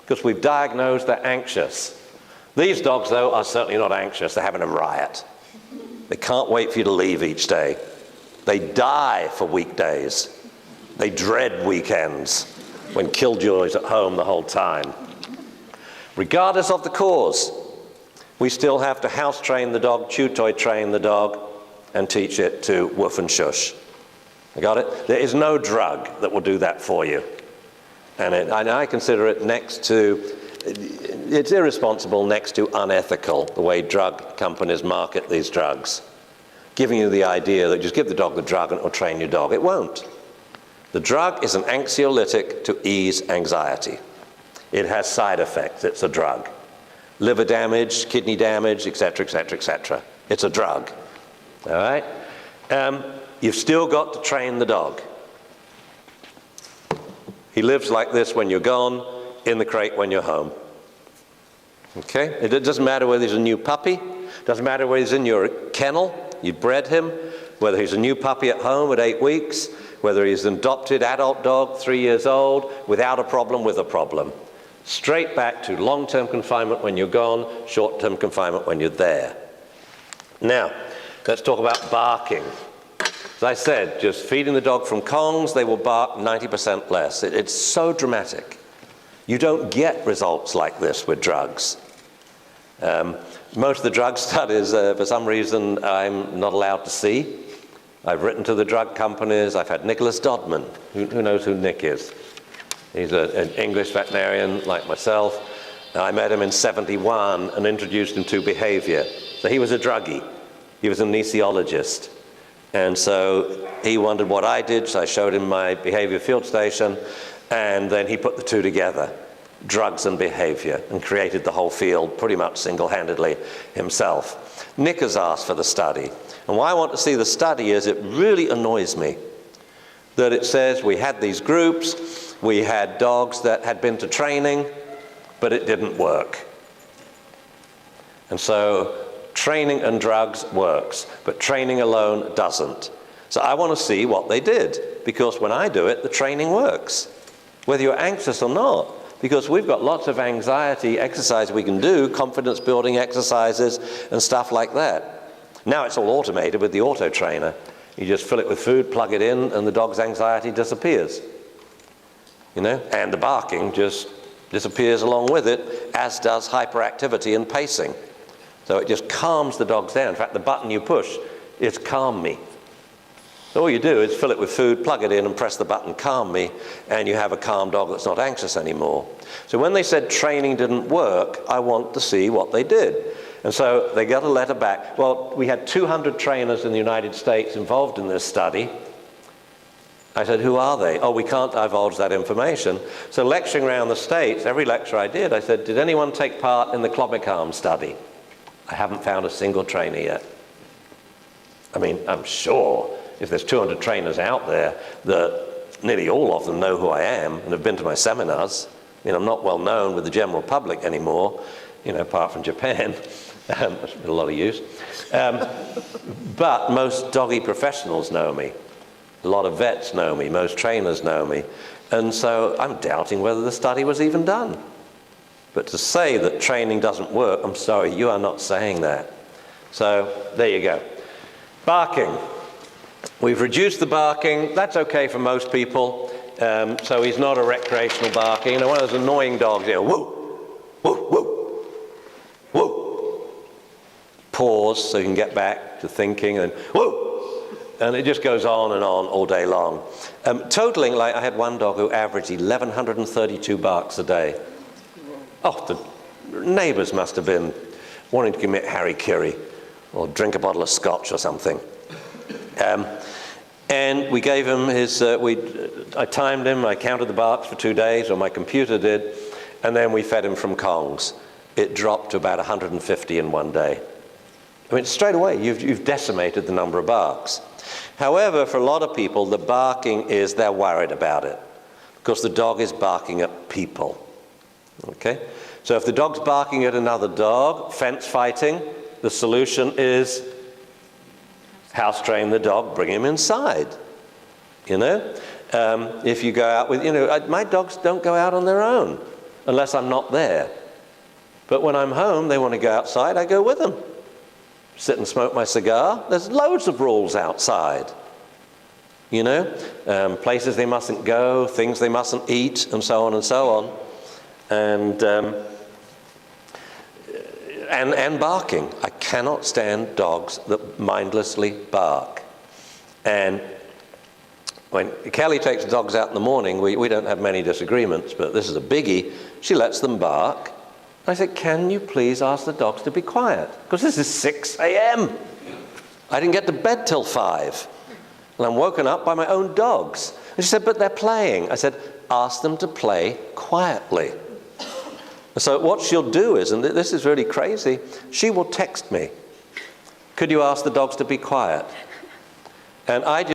because we've diagnosed they're anxious. These dogs, though, are certainly not anxious. They're having a riot. They can't wait for you to leave each day. They die for weekdays. They dread weekends when killjoy's at home the whole time. Regardless of the cause, we still have to house train the dog, chew toy train the dog, and teach it to woof and shush. I got it? There is no drug that will do that for you. And I consider it it's irresponsible next to unethical, the way drug companies market these drugs. Giving you the idea that just give the dog the drug and it will train your dog. It won't. The drug is an anxiolytic to ease anxiety. It has side effects. It's a drug. Liver damage, kidney damage, etc., etc., etc. It's a drug. All right? You've still got to train the dog. He lives like this when you're gone, in the crate when you're home. Okay? It doesn't matter whether he's a new puppy. It doesn't matter whether he's in your kennel. You bred him. Whether he's a new puppy at home at 8 weeks. Whether he's an adopted adult dog, 3 years old, without a problem, with a problem. Straight back to long-term confinement when you're gone, short-term confinement when you're there. Now, let's talk about barking. As I said, just feeding the dog from Kongs, they will bark 90% less. It's so dramatic. You don't get results like this with drugs. Most of the drug studies, for some reason, I'm not allowed to see. I've written to the drug companies. I've had Nicholas Dodman. Who knows who Nick is? He's an English veterinarian like myself. I met him in '71 and introduced him to behavior. So he was a druggie. He was an anesthesiologist. And so he wondered what I did, so I showed him my behavior field station, and then he put the two together, drugs and behavior, and created the whole field pretty much single-handedly himself. Nick has asked for the study. And why I want to see the study is it really annoys me that it says we had these groups, we had dogs that had been to training, but it didn't work. And so training and drugs works, but training alone doesn't. So I want to see what they did, because when I do it, the training works, whether you're anxious or not, because we've got lots of anxiety exercise we can do, confidence building exercises and stuff like that. Now it's all automated with the auto trainer. You just fill it with food, plug it in, and the dog's anxiety disappears. You know, and the barking just disappears along with it, as does hyperactivity and pacing. So it just calms the dogs down. In fact, the button you push is calm me. So all you do is fill it with food, plug it in, and press the button calm me, and you have a calm dog that's not anxious anymore. So when they said training didn't work, I want to see what they did. And so they got a letter back. Well, we had 200 trainers in the United States involved in this study. I said, who are they? Oh, we can't divulge that information. So lecturing around the States, every lecture I did, I said, did anyone take part in the Clomicalm study? I haven't found a single trainer yet. I mean, I'm sure if there's 200 trainers out there that nearly all of them know who I am and have been to my seminars. I mean, I'm not well known with the general public anymore, you know, apart from Japan. That's been a lot of use. But most doggy professionals know me. A lot of vets know me. Most trainers know me. And so I'm doubting whether the study was even done. But to say that training doesn't work, I'm sorry, you are not saying that. So there you go. Barking. We've reduced the barking. That's okay for most people. So he's not a recreational barking. You know, one of those annoying dogs, you know, woo, woo, woo, woo. Pause so you can get back to thinking, and woo. And it just goes on and on all day long. Totaling, like I had one dog who averaged 1,132 barks a day. Oh, the neighbors must have been wanting to commit harry-kiri or drink a bottle of scotch or something. And we gave him his, I timed him, I counted the barks for 2 days, or my computer did, and then we fed him from Kongs. It dropped to about 150 in 1 day. I mean, straight away, you've decimated the number of barks. However, for a lot of people, the barking is they're worried about it, because the dog is barking at people. Okay? So if the dog's barking at another dog, fence fighting, the solution is house train the dog, bring him inside. You know? If you go out with, you know, my dogs don't go out on their own. unless I'm not there. But when I'm home, they want to go outside, I go with them. Sit and smoke my cigar. There's loads of rules outside. You know, places they mustn't go, things they mustn't eat, and so on and so on. And barking. I cannot stand dogs that mindlessly bark. And when Kelly takes dogs out in the morning, we don't have many disagreements, but this is a biggie. She lets them bark. I said, can you please ask the dogs to be quiet? Because this is 6 a.m. I didn't get to bed till 5. And I'm woken up by my own dogs. And she said, but they're playing. I said, ask them to play quietly. So what she'll do is, and this is really crazy, she will text me, could you ask the dogs to be quiet? And I just